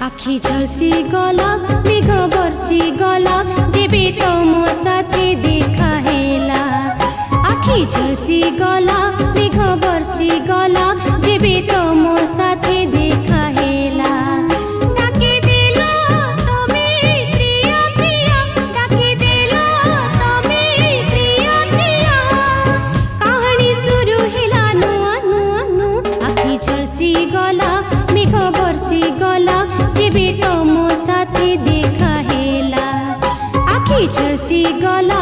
आखी झल्सी गला मेघ बर्सी गला जेबे तो मो साथे देखा हेला। आखी झल्सी गला मेघ बर्सी गला जेबे तो मो साथे देखा हेला। डाके देलो तमे प्रिय प्रिय, डाके देलो तमे प्रिय प्रिय, कहानी शुरू हेला नुआ नुआ नु। आखी झल्सी गला मेघ बर्सी गला जेबे तो मो साथे देखा हेला। आखी झल्सी गला